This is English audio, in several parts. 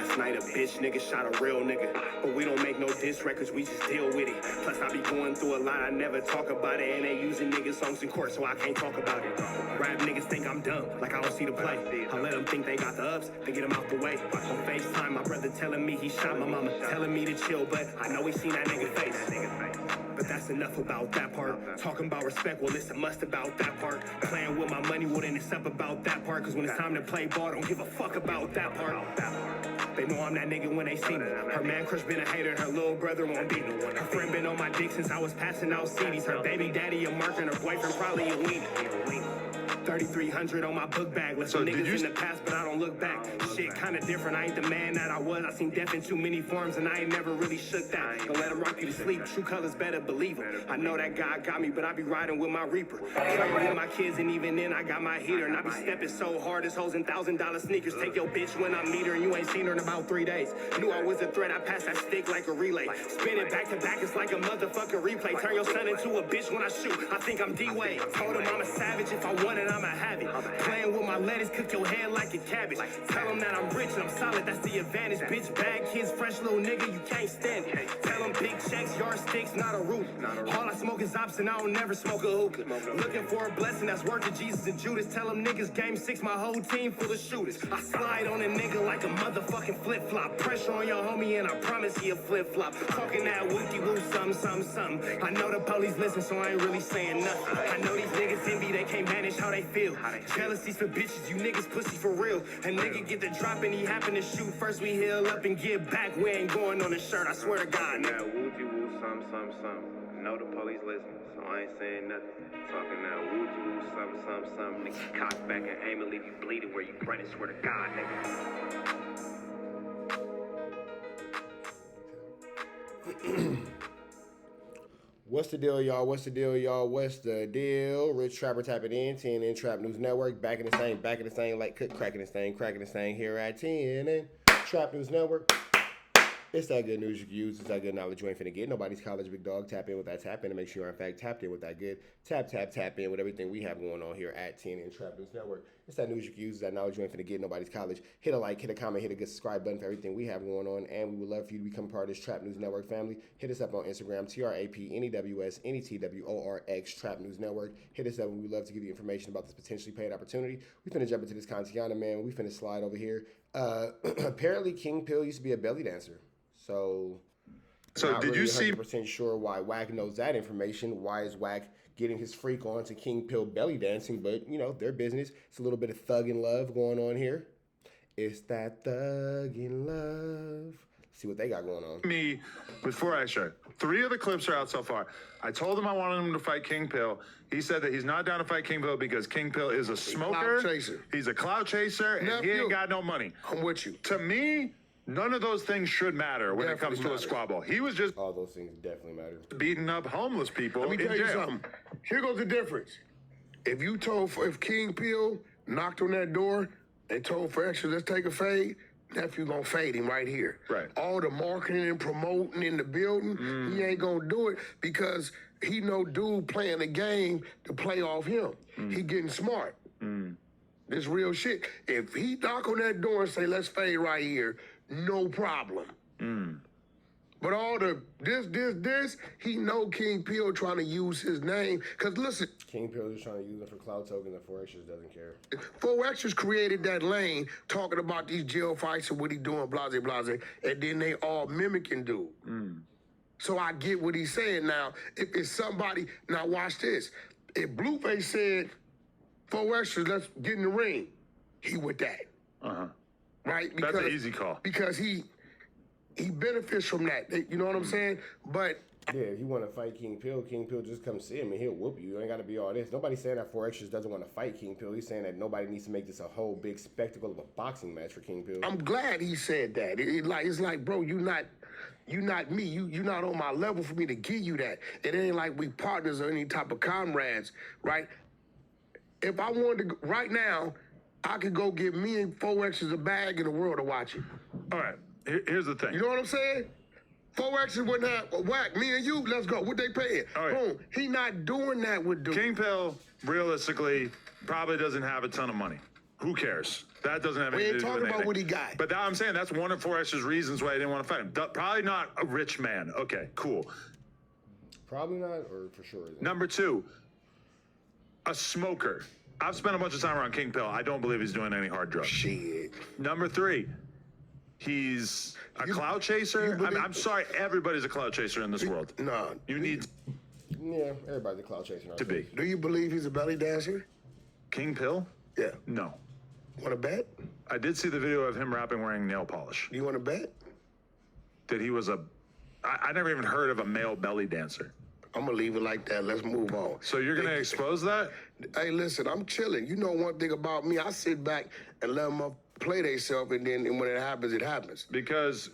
Last night a bitch nigga shot a real nigga. But we don't make no diss records, we just deal with it. Plus I be going through a lot, I never talk about it. And they using niggas songs in court, so I can't talk about it. Rap niggas think I'm dumb, like I don't see the play. I let them think they got the ups, they get them out the way. On FaceTime, my brother telling me he shot my mama, telling me to chill, but I know he seen that nigga face. But that's enough about that part. Talking about respect, well, it's a must about that part. Playing with my money, well, then it's up about that part. Cause when it's time to play ball, don't give a fuck about that part. They know I'm that nigga when they see me. Her man crush been a hater, her little brother won't beat me. Her friend been on my dick since I was passing out CDs. Her baby daddy a mark and her boyfriend probably a weenie. 3,300 on my book bag. Left some niggas in the past, but I don't look back. Shit kinda different, I ain't the man that I was. I seen death in too many forms and I ain't never really shook that. Don't let him rock you to sleep, true colors better believe him. I know that God got me, but I be riding with my reaper. Playing with my kids and even then I got my heater. And I be stepping so hard, this hoes in $1,000 sneakers. Take your bitch when I meet her and you ain't seen her in about 3 days. Knew I was a threat, I passed that stick like a relay. Spin it back to back, it's like a motherfucking replay. Turn your son into a bitch when I shoot, I think I'm D-Wade. Told him I'm a savage, if I want it, I'ma have it. Playing with my lettuce, cook your head like a cabbage. Tell them that I'm rich and I'm solid, that's the advantage. Bitch, bad kids, fresh little nigga, you can't stand it. Tell them big checks, yardsticks, not a roof. All I smoke is ops and I don't never smoke a hookah. Looking for a blessing that's worth it, Jesus and Judas. Tell them niggas game 6, my whole team full of shooters. I slide on a nigga like a motherfucking flip-flop. Pressure on your homie and I promise he a flip-flop. Talking that wookie-woo, something. I know the police listen, so I ain't really saying nothing. I know these niggas envy, they can't manage how they feel. Jealousy's for bitches, you niggas pussy for real. A nigga get the drop and he happen to shoot. First we heal up and get back. We ain't going on a shirt, I swear to God. Now woo-woo, something. Know the police listen, so I ain't saying nothing. Talking now woo-woo, something. Nigga cock back and aim and leave you bleeding where you running. Swear to God, nigga. What's the deal, y'all? What's the deal? Rich Trapper tapping in, TNN Trap News Network. Back in the same, like cracking this thing here at TNN Trap News Network. It's that good news you can use. It's that good knowledge you ain't finna get. Nobody's college, big dog. Tap in with that tap in to make sure you're, in fact, tapped in with that good. Tap in with everything we have going on here at TNN Trap News Network. It's that news you can use. It's that knowledge you ain't finna get. Nobody's college. Hit a like, hit a comment, hit a good subscribe button for everything we have going on. And we would love for you to become part of this Trap News Network family. Hit us up on Instagram, TRAPNEWSNETWORX, Trap News Network. Hit us up and we would love to give you information about this potentially paid opportunity. We finna jump into this Contiana, man. We finna slide over here. Apparently, King Pill used to be a belly dancer. So not did really you see 100% sure why Wack knows that information? Why is Wack getting his freak on to King Pill belly dancing? But, you know, their business. It's a little bit of thug in love going on here. It's that thug in love. Let's see what they got going on. Me, before I share, 3 of the clips are out so far. I told him I wanted him to fight King Pill. He said that he's not down to fight King Pill because King Pill is a smoker. Clout chaser. He's a clout chaser, and he ain't got no money. I'm with you. To me, none of those things should matter when it comes to a squabble. He was just All those things definitely matter. beating up homeless people Let me in tell you jail. something. Here goes the difference. If King Pill knocked on that door and told for extra, let's take a fade, nephew gonna fade him right here. Right. All the marketing and promoting in the building, he ain't gonna do it because he know dude playing the game to play off him. He getting smart. This real shit. If he knock on that door and say, let's fade right here, no problem. But all the this, he know King Pill trying to use his name. Cause listen, King Pill is trying to use it for clout tokens and 4X's doesn't care. 4X's created that lane talking about these jail fights and what he doing, blase, and then they all mimicking dude. So I get what he's saying now. If it's somebody, now watch this. If Blueface said, 4X's, let's get in the ring, he with that. Right? Because, That's an easy call. Because he benefits from that. You know what I'm saying? But Yeah, if you want to fight King Pill just come see him and he'll whoop you. You ain't got to be all this. Nobody's saying that 4X's doesn't want to fight King Pill. He's saying that nobody needs to make this a whole big spectacle of a boxing match for King Pill. I'm glad he said that. It's like, bro, you not me. You not on my level for me to give you that. It ain't like we partners or any type of comrades, right? If I wanted to, right now, I could go get me and 4X's a bag in the world to watch it. All right, here's the thing. You know what I'm saying? 4X's wouldn't have Wack, me and you, let's go. What they paying? All right. Boom. He not doing that with dude. King Pill, realistically, probably doesn't have a ton of money. Who cares? That doesn't have We anything ain't to do with talking about anything. what he got. But I'm saying that's one of Forrester's reasons why he didn't want to fight him. Probably not a rich man. Okay, cool. Probably not, or for sure. Isn't. Number 2, a smoker. I've spent a bunch of time around King Pill. I don't believe he's doing any hard drugs. Shit. Number 3, he's a clout chaser. I'm sorry, everybody's a clout chaser in this world. Nah. You need Yeah, everybody's a cloud chaser. to be. Do you believe he's a belly dancer? King Pill? Yeah. No. Want to bet? I did see the video of him rapping wearing nail polish. You want to bet? That he was I never even heard of a male belly dancer. I'm going to leave it like that. Let's move on. So you're going to expose that? Hey, listen, I'm chilling. You know one thing about me, I sit back and let them play themselves, and then when it happens, it happens. Because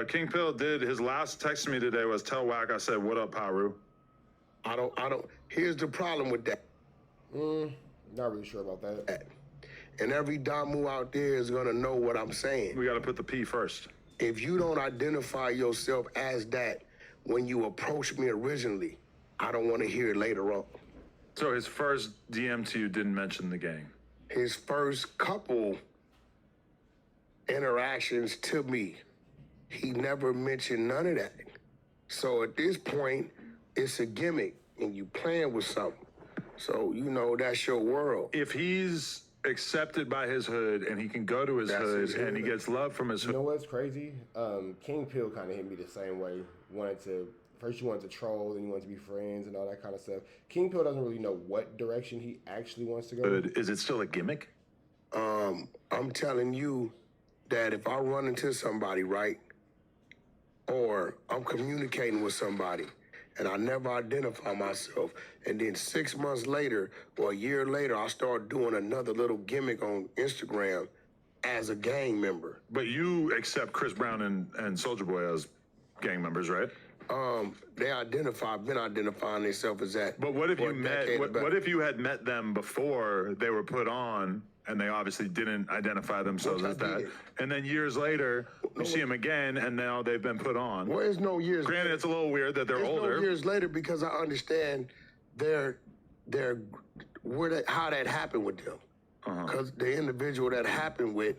King Pill did, his last text to me today was, tell Wack I said, what up, Paru? I don't, here's the problem with that. Not really sure about that. And every Damu out there is going to know what I'm saying. We got to put the P first. If you don't identify yourself as that when you approached me originally, I don't want to hear it later on. So his first DM to you didn't mention the gang. His first couple interactions to me, he never mentioned none of that. So at this point, it's a gimmick and you playing with something. So, you know, that's your world. If he's accepted by his hood and he can go to his That's hood his and he hood. gets love from his You know hood. what's crazy? King Pill kind of hit me the same way. First you wanted to troll, then you wanted to be friends and all that kind of stuff. King Pill doesn't really know what direction he actually wants to go. Is it still a gimmick? I'm telling you that if I run into somebody, right, or I'm communicating with somebody and I never identify myself, and then 6 months later or a year later, I start doing another little gimmick on Instagram as a gang member. But you accept Chris Brown and Soulja Boy as gang members, right? Been identifying themselves as that. But what if for you a met? decade What, back. what if you had met them before they were put on, and they obviously didn't identify themselves Which I as that? did. And then years later, you see them again, and now they've been put on. Well, it's no years. Granted, it's a little weird that they're It's older. no years later because I understand how that happened with them. Because the individual that happened with,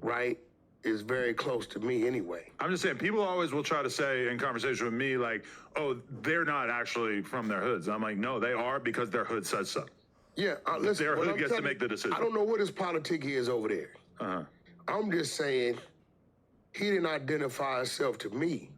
right, is very close to me anyway. I'm just saying, people always will try to say in conversation with me, like, oh, they're not actually from their hoods. I'm like, no, they are because their hood says so. Yeah, listen. Their what hood I'm gets to telling make the you, decision. I don't know what his politic is over there. I'm just saying he didn't identify himself to me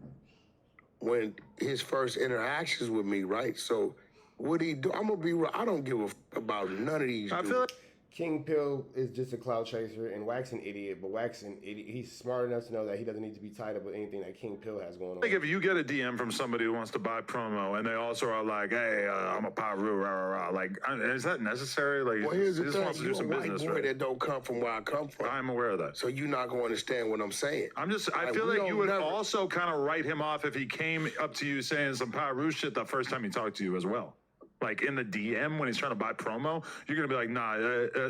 when his first interactions with me, right? So what he do? I'm gonna be real. I don't give a about none of these. I dudes. feel like King Pill is just a cloud chaser, and Wack's an idiot. But Wack's an idiot. He's smart enough to know that he doesn't need to be tied up with anything that King Pill has going on. if you get a DM from somebody who wants to buy promo, and they also are like, hey, I'm a Paru, rah, rah, rah. Like, is that necessary? Like, Well, here's he the just thing. wants to do You're a some white business, boy right? that don't come from where I come from. I'm aware of that. So you're not going to understand what I'm saying. I Like, feel we like you don't would never- also kind of write him off if he came up to you saying some Paru shit the first time he talked to you as well. Like in the DM when he's trying to buy promo, you're going to be like, nah,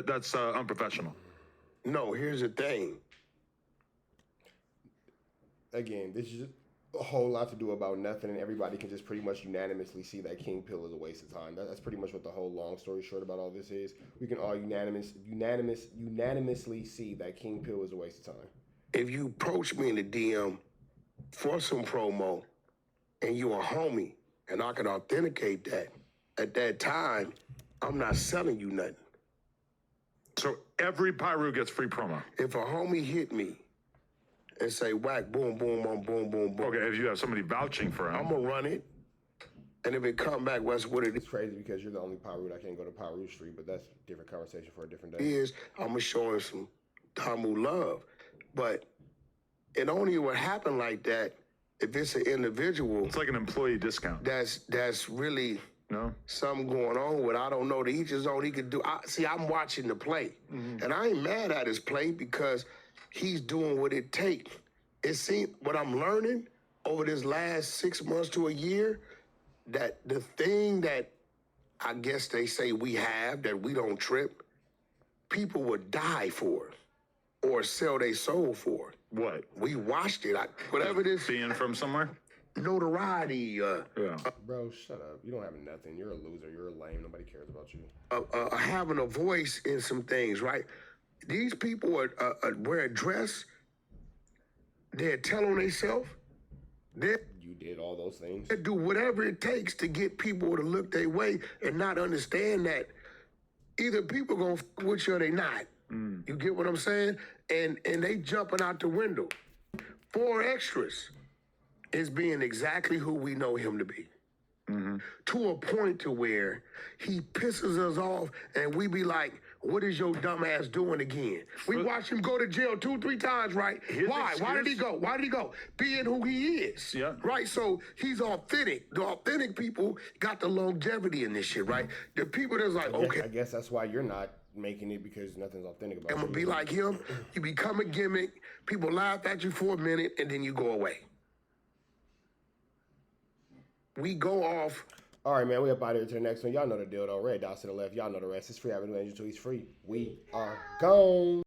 that's unprofessional. No, here's the thing. Again, this is just a whole lot to do about nothing, and everybody can just pretty much unanimously see that King Pill is a waste of time. That's pretty much what the whole long story short about all this is. We can all unanimously see that King Pill is a waste of time. If you approach me in the DM for some promo and you a homie and I can authenticate that, at that time, I'm not selling you nothing. So every Pyru gets free promo. If a homie hit me and say, Wack, boom, boom, boom, boom, boom, boom, Okay, if you have somebody vouching for him. I'm going to run it. And if it come back, what's what it It's crazy because you're the only Pyru that can't go to Pyru Street, but that's a different conversation for a different day. is, I'm going to show him some Tamu love. But it only would happen like that if it's an individual It's like an employee discount. that's really No? something going on with, I don't know, to each his own. He could do. I'm watching the play, and I ain't mad at his play because he's doing what it takes. It seems what I'm learning over this last 6 months to a year, that the thing that I guess they say we have that we don't trip, people would die for or sell their soul for. What? We watched it. Whatever this Being from somewhere? notoriety. Yeah. Bro, shut up. You don't have nothing. You're a loser. You're a lame. Nobody cares about you. Having a voice in some things, right? These people wear a dress. They'll tell on themselves. You did all those things. They do whatever it takes to get people to look their way and not understand that either people gonna fuck with you or they not. You get what I'm saying? And they jumping out the window. 4 extras is being exactly who we know him to be. To a point to where he pisses us off and we be like, what is your dumb ass doing again? We watched him go to jail 2-3 times, right? Why? Why did he go? Why did he go? Being who he is. Yeah. Right? So he's authentic. The authentic people got the longevity in this shit, right? The people that's like, okay, I guess that's why you're not making it, because nothing's authentic about I'm you. gonna be like him. You become a gimmick. People laugh at you for a minute and then you go away. We go off. All right, man, we up out here to the next one. Y'all know the deal, though. Red dots to the left. Y'all know the rest. It's free Avenue Angel 2. He's free. We are gone.